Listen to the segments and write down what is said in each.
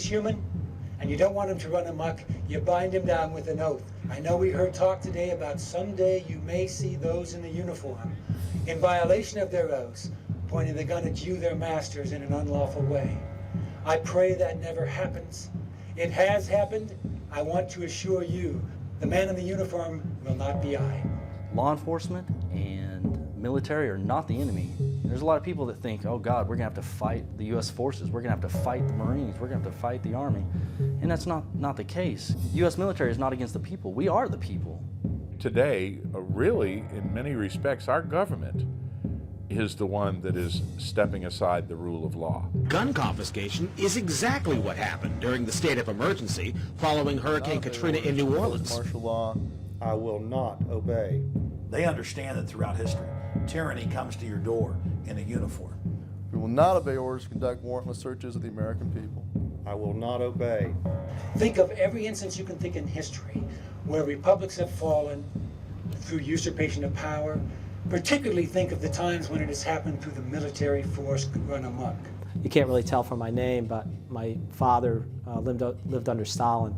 he's human and you don't want him to run amok, you bind him down with an oath. I know we heard talk today about someday you may see those in the uniform, in violation of their oaths, pointing the gun at you, their masters, in an unlawful way. I pray that never happens. It has happened. I want to assure you, the man in the uniform will not be I. Law enforcement and military are not the enemy. There's a lot of people that think, oh God, we're gonna have to fight the U.S. forces, we're gonna have to fight the Marines, we're gonna have to fight the Army. And that's not the case. U.S. military is not against the people. We are the people. Today, really, in many respects, our government is the one that is stepping aside the rule of law. Gun confiscation is exactly what happened during the state of emergency following Hurricane Katrina in New Orleans. Martial law, I will not obey. They understand that throughout history, tyranny comes to your door in a uniform. We will not obey orders to conduct warrantless searches of the American people. I will not obey. Think of every instance you can think in history where republics have fallen through usurpation of power. Particularly think of the times when it has happened through the military force run amok. You can't really tell from my name, but my father lived under Stalin,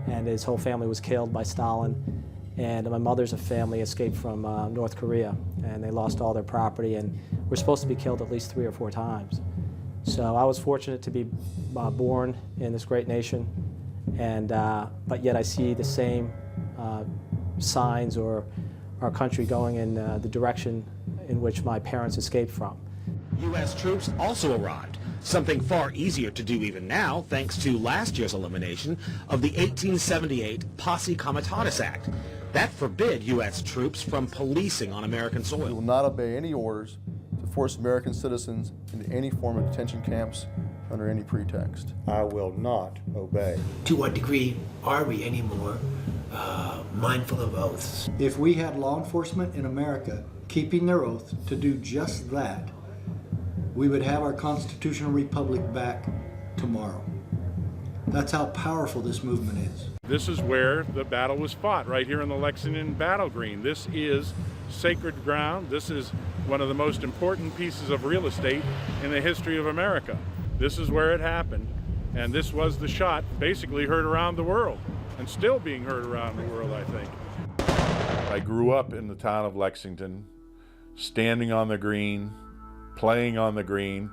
and his whole family was killed by Stalin. And my mother's family escaped from North Korea, and they lost all their property and were supposed to be killed at least 3 or 4 times. So I was fortunate to be born in this great nation, and but yet I see the same signs or our country going in the direction in which my parents escaped from. U.S. troops also arrived, something far easier to do even now thanks to last year's elimination of the 1878 Posse Comitatus Act. That forbid U.S. troops from policing on American soil. We will not obey any orders to force American citizens into any form of detention camps under any pretext. I will not obey. To what degree are we anymore mindful of oaths? If we had law enforcement in America keeping their oath to do just that, we would have our constitutional republic back tomorrow. That's how powerful this movement is. This is where the battle was fought, right here in the Lexington Battle Green. This is sacred ground. This is one of the most important pieces of real estate in the history of America. This is where it happened, and this was the shot basically heard around the world, and still being heard around the world, I think. I grew up in the town of Lexington, standing on the green, playing on the green.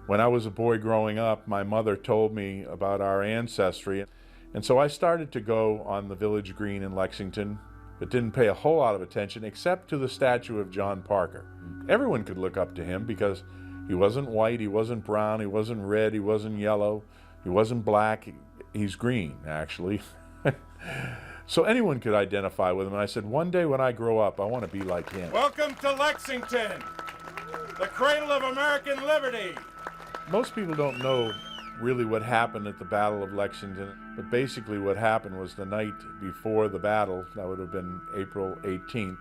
When I was a boy growing up, my mother told me about our ancestry, and so I started to go on the village green in Lexington, but didn't pay a whole lot of attention except to the statue of John Parker. Everyone could look up to him because he wasn't white, he wasn't brown, he wasn't red, he wasn't yellow, he wasn't black, he's green, actually. So anyone could identify with him, and I said, one day when I grow up, I want to be like him. Welcome to Lexington, the cradle of American liberty. Most people don't know really what happened at the Battle of Lexington, but basically what happened was the night before the battle, that would have been April 18th,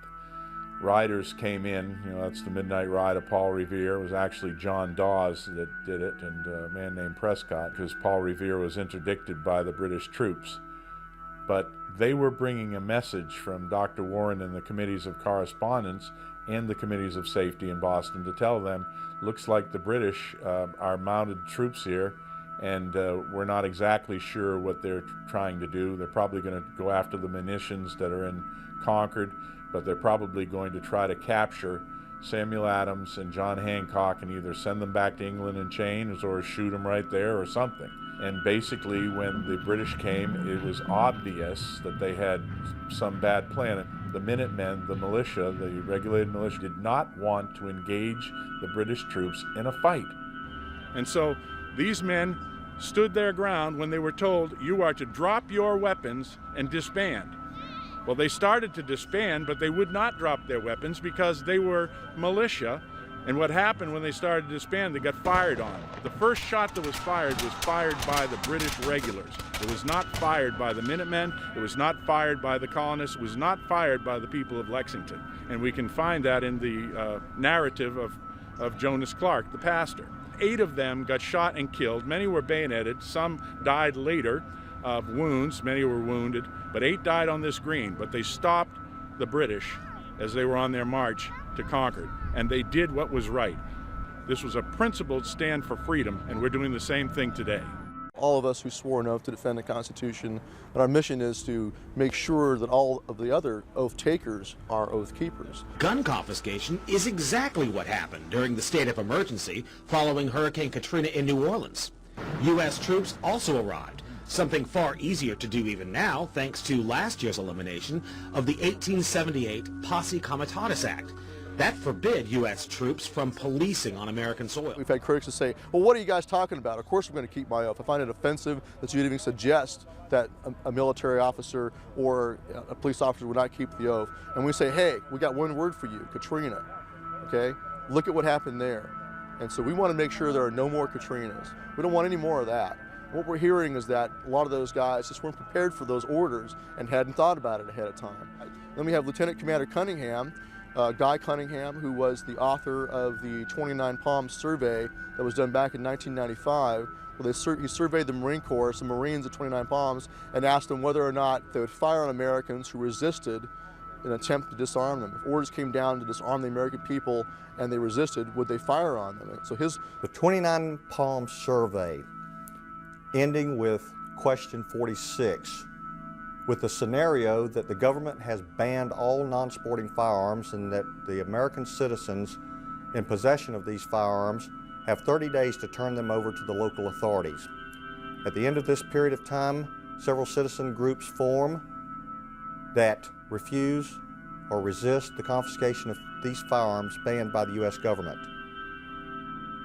riders came in, that's the midnight ride of Paul Revere. It was actually John Dawes that did it, and a man named Prescott, because Paul Revere was interdicted by the British troops. But they were bringing a message from Dr. Warren and the committees of correspondence and the committees of safety in Boston to tell them, looks like the British are mounted troops here, and we're not exactly sure what they're trying to do. They're probably going to go after the munitions that are in Concord, but they're probably going to try to capture Samuel Adams and John Hancock and either send them back to England in chains or shoot them right there or something. And basically, when the British came, it was obvious that they had some bad plan. The Minutemen, the militia, the regulated militia, did not want to engage the British troops in a fight. And so these men stood their ground when they were told, you are to drop your weapons and disband. Well, they started to disband, but they would not drop their weapons because they were militia. And what happened when they started to disband, they got fired on. The first shot that was fired by the British regulars. It was not fired by the Minutemen. It was not fired by the colonists. It was not fired by the people of Lexington. And we can find that in the narrative of Jonas Clark, the pastor. 8 of them got shot and killed. Many were bayoneted. Some died later of wounds. Many were wounded. But 8 died on this green. But they stopped the British as they were on their march to Concord. And they did what was right. This was a principled stand for freedom, and we're doing the same thing today. all of us who swore an oath to defend the Constitution, and our mission is to make sure that all of the other oath takers are oath keepers. Gun confiscation is exactly what happened during the state of emergency following Hurricane Katrina in New Orleans. U.S. troops also arrived, something far easier to do even now thanks to last year's elimination of the 1878 Posse Comitatus Act. That forbid U.S. troops from policing on American soil. We've had critics that say, well, what are you guys talking about? Of course I'm going to keep my oath. I find it offensive that you'd even suggest that a military officer or a police officer would not keep the oath. And we say, hey, we got one word for you, Katrina, okay? Look at what happened there. And so we want to make sure there are no more Katrinas. We don't want any more of that. What we're hearing is that a lot of those guys just weren't prepared for those orders and hadn't thought about it ahead of time. Then we have Lieutenant Commander Cunningham, Guy Cunningham, who was the author of the 29 Palms survey that was done back in 1995. Well, he surveyed the Marine Corps, some Marines at 29 Palms, and asked them whether or not they would fire on Americans who resisted in an attempt to disarm them. If orders came down to disarm the American people and they resisted, would they fire on them? So the 29 Palms survey, ending with question 46, with the scenario that the government has banned all non-sporting firearms and that the American citizens in possession of these firearms have 30 days to turn them over to the local authorities. At the end of this period of time, several citizen groups form that refuse or resist the confiscation of these firearms banned by the U.S. government.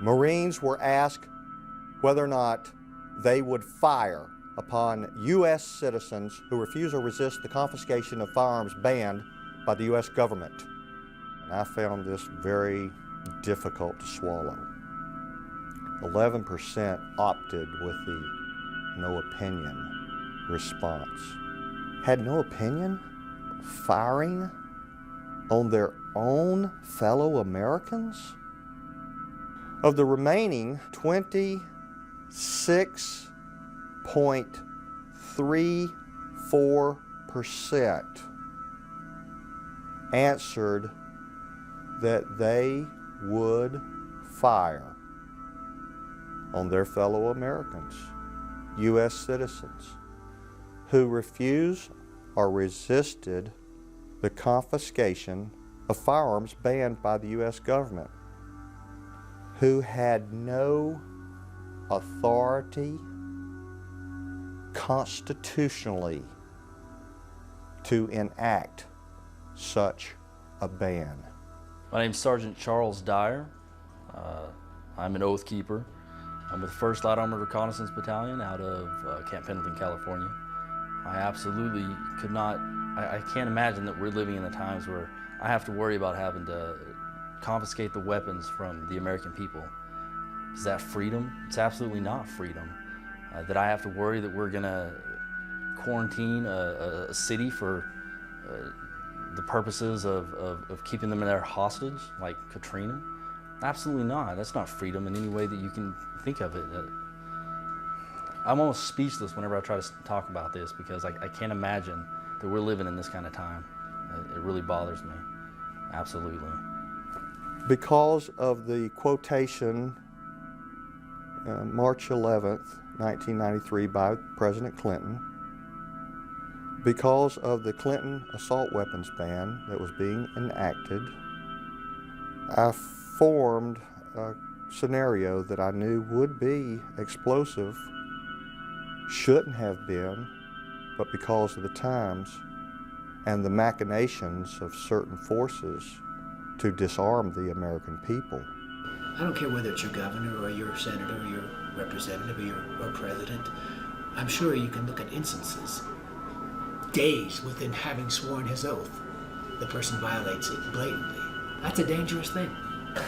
Marines were asked whether or not they would fire upon U.S. citizens who refuse or resist the confiscation of firearms banned by the U.S. government. And I found this very difficult to swallow. 11% opted with the no opinion response. Had no opinion? Firing on their own fellow Americans? Of the remaining 26.34% answered that they would fire on their fellow Americans, U.S. citizens, who refused or resisted the confiscation of firearms banned by the U.S. government, who had no authority constitutionally to enact such a ban. My name's Sergeant Charles Dyer. I'm an Oath Keeper. I'm with 1st Light Armored Reconnaissance Battalion out of Camp Pendleton, California. I absolutely could not, I can't imagine that we're living in the times where I have to worry about having to confiscate the weapons from the American people. Is that freedom? It's absolutely not freedom. That I have to worry that we're gonna quarantine a city for the purposes of keeping them in their hostage, like Katrina? Absolutely not. That's not freedom in any way that you can think of it. I'm almost speechless whenever I try to talk about this because I can't imagine that we're living in this kind of time. It really bothers me, absolutely. Because of the quotation March 11th, 1993 by President Clinton, because of the Clinton assault weapons ban that was being enacted, I formed a scenario that I knew would be explosive, shouldn't have been, but because of the times and the machinations of certain forces to disarm the American people. I don't care whether it's your governor or your senator or your representative or your president. I'm sure you can look at instances, days within having sworn his oath, the person violates it blatantly. That's a dangerous thing.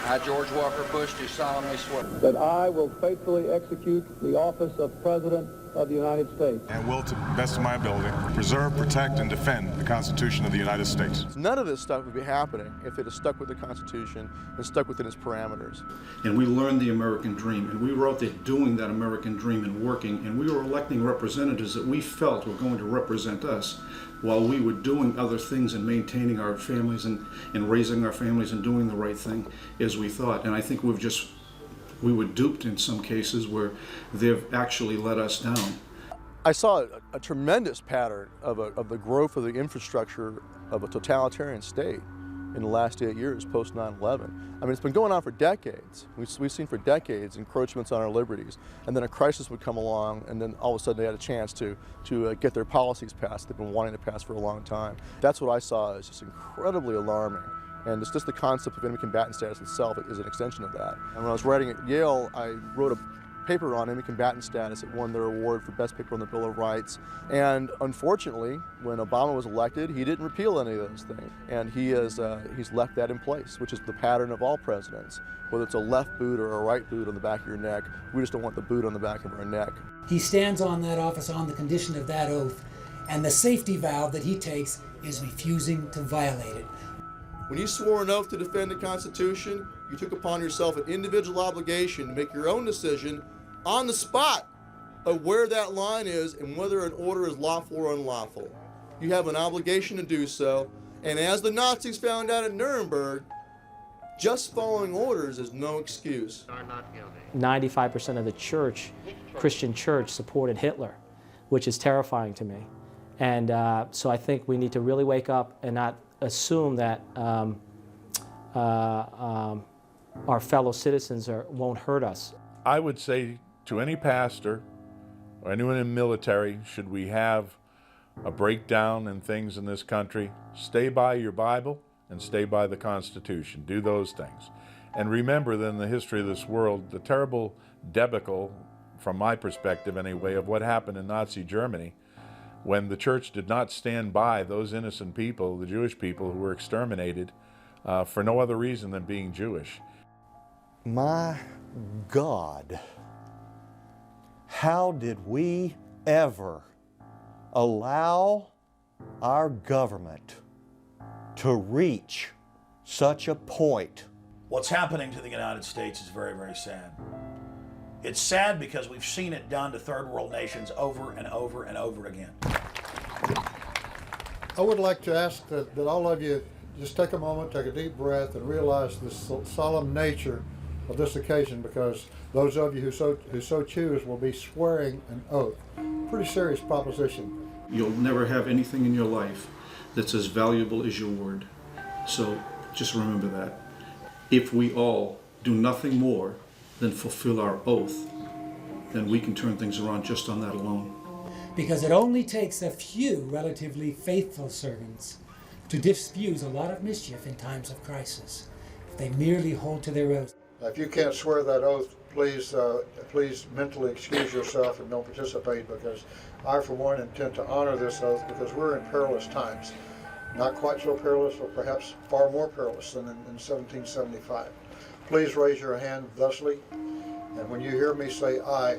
I, George Walker Bush, do solemnly swear that I will faithfully execute the office of President of the United States. And will, to the best of my ability, preserve, protect, and defend the Constitution of the United States. None of this stuff would be happening if it had stuck with the Constitution and stuck within its parameters. And we learned the American dream, and we were out there doing that American dream and working, and we were electing representatives that we felt were going to represent us while we were doing other things and maintaining our families and raising our families and doing the right thing as we thought. And I think we've just We were duped in some cases where they've actually let us down. I saw a tremendous pattern of the growth of the infrastructure of a totalitarian state in the last 8 years post 9/11. I mean, it's been going on for decades. We've seen for decades encroachments on our liberties, and then a crisis would come along, and then all of a sudden they had a chance to get their policies passed they've been wanting to pass for a long time. That's what I saw as just incredibly alarming. And it's just the concept of enemy combatant status itself is an extension of that. And when I was writing at Yale, I wrote a paper on enemy combatant status. It won their award for best paper on the Bill of Rights. And unfortunately, when Obama was elected, he didn't repeal any of those things. And he's left that in place, which is the pattern of all presidents. Whether it's a left boot or a right boot on the back of your neck, we just don't want the boot on the back of our neck. He stands on that office on the condition of that oath, and the safety valve that he takes is refusing to violate it. When you swore an oath to defend the Constitution, you took upon yourself an individual obligation to make your own decision on the spot of where that line is and whether an order is lawful or unlawful. You have an obligation to do so, and as the Nazis found out at Nuremberg, just following orders is no excuse. 95% of the church, Christian church, supported Hitler, which is terrifying to me. And so I think we need to really wake up and not assume that our fellow citizens won't hurt us. I would say to any pastor or anyone in the military, should we have a breakdown in things in this country, stay by your Bible and stay by the Constitution. Do those things. And remember that in the history of this world, the terrible debacle, from my perspective anyway, of what happened in Nazi Germany, when the church did not stand by those innocent people, the Jewish people who were exterminated for no other reason than being Jewish. My God, how did we ever allow our government to reach such a point? What's happening to the United States is very, very sad. It's sad because we've seen it done to third world nations over and over and over again. I would like to ask that all of you just take a moment, take a deep breath, and realize the solemn nature of this occasion, because those of you who so choose will be swearing an oath. Pretty serious proposition. You'll never have anything in your life that's as valuable as your word. So just remember that. If we all do nothing more than fulfill our oath, then we can turn things around just on that alone. Because it only takes a few relatively faithful servants to diffuse a lot of mischief in times of crisis, if they merely hold to their oath. If you can't swear that oath, please mentally excuse yourself and don't participate, because I, for one, intend to honor this oath, because we're in perilous times. Not quite so perilous, or perhaps far more perilous than in 1775. Please raise your hand thusly, and when you hear me say "I,"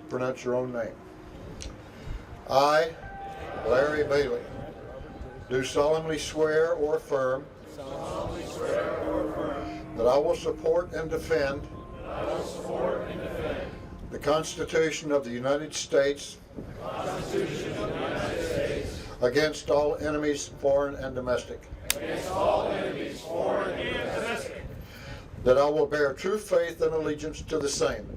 pronounce your own name. I, Larry Bailey, do solemnly swear or affirm that I will support and defend the Constitution of the United States against all enemies, foreign and domestic. That I will bear true faith and allegiance to the same.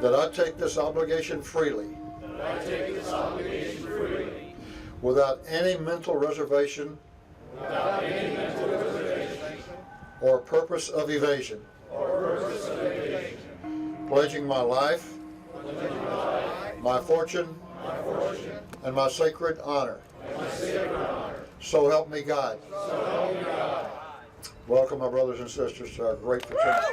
That I take this obligation freely. Without any mental reservation. Or purpose of evasion. Pledging my life. My fortune. And my sacred honor. So help me God. Welcome, my brothers and sisters, to our great fraternity.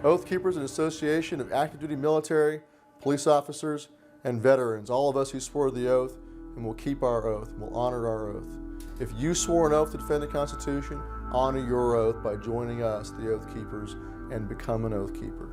Oathkeepers, an association of active duty military, police officers, and veterans, all of us who swore the oath and will keep our oath, and will honor our oath. If you swore an oath to defend the Constitution, honor your oath by joining us, the Oathkeepers, and become an Oathkeeper.